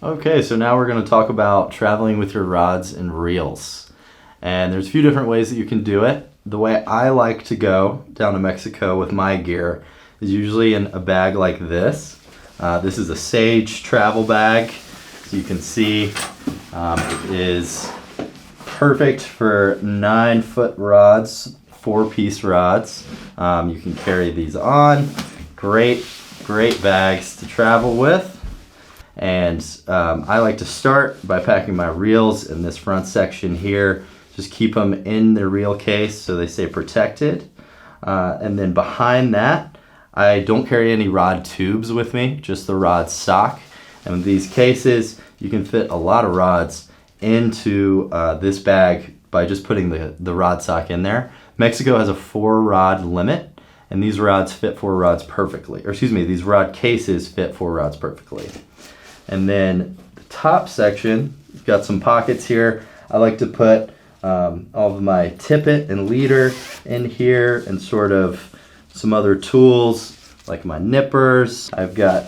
Okay, so now we're going to talk about traveling with your rods and reels. And there's a few different ways that you can do it. The way I like to go down to Mexico with my gear is usually in a bag like this. This is a Sage travel bag. So you can see it is perfect for 9-foot rods, 4-piece rods. You can carry these on. Great bags to travel with. And I like to start by packing my reels in this front section here. Just keep them in the reel case so they stay protected. And then behind that, I don't carry any rod tubes with me, just the rod stock. And with these cases, you can fit a lot of rods into this bag by just putting the rod stock in there. Mexico has a 4-rod limit, and these rods fit 4 rods perfectly. Or excuse me, these rod cases fit 4 rods perfectly. And then the top section, you've got some pockets here. I like to put all of my tippet and leader in here and sort of some other tools like my nippers. I've got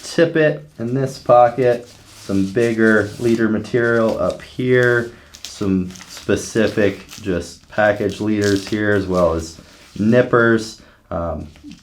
tippet in this pocket, some bigger leader material up here, some specific just package leaders here as well as nippers.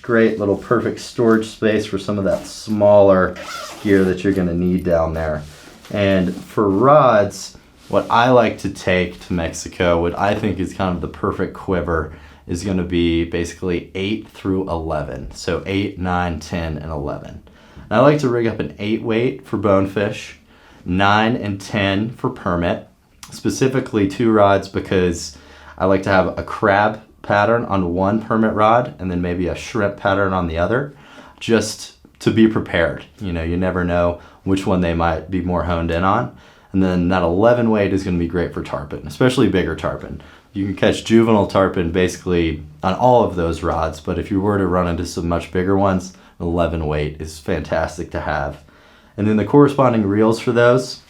Great little perfect storage space for some of that smaller gear that you're going to need down there. And for rods, what I like to take to Mexico, what I think is kind of the perfect quiver, is going to be basically 8 through 11. So 8, 9, 10, and 11. And I like to rig up an 8 weight for bonefish, 9 and 10 for permit, specifically 2 rods because I like to have a crab pattern on one permit rod and then maybe a shrimp pattern on the other, just to be prepared. You know, you never know which one they might be more honed in on. And then that 11 weight is going to be great for tarpon, especially bigger tarpon. You can catch juvenile tarpon basically on all of those rods, but if you were to run into some much bigger ones, 11 weight is fantastic to have. And then the corresponding reels for those,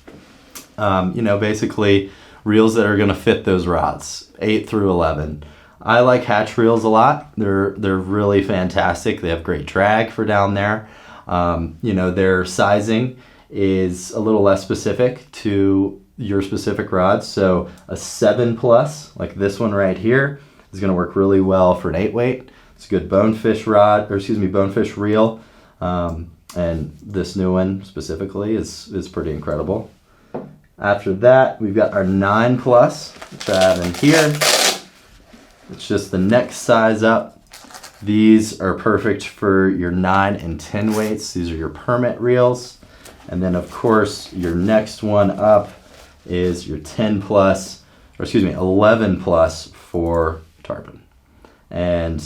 basically reels that are going to fit those rods, 8 through 11. I like hatch reels a lot. They're really fantastic. They have great drag for down there. Their sizing is a little less specific to your specific rods. So a 7+, like this one right here, is going to work really well for an 8 weight. It's a good bonefish reel. And this new one specifically is pretty incredible. After that, we've got our 9+, which I have in here. It's just the next size up. These are perfect for your 9 and 10 weights. These are your permit reels. And then of course, your next one up is your 11+ for tarpon. And,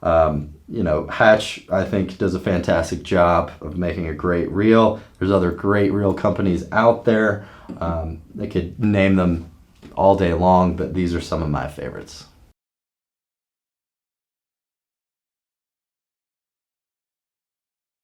Hatch, I think, does a fantastic job of making a great reel. There's other great reel companies out there. I could name them all day long, but these are some of my favorites.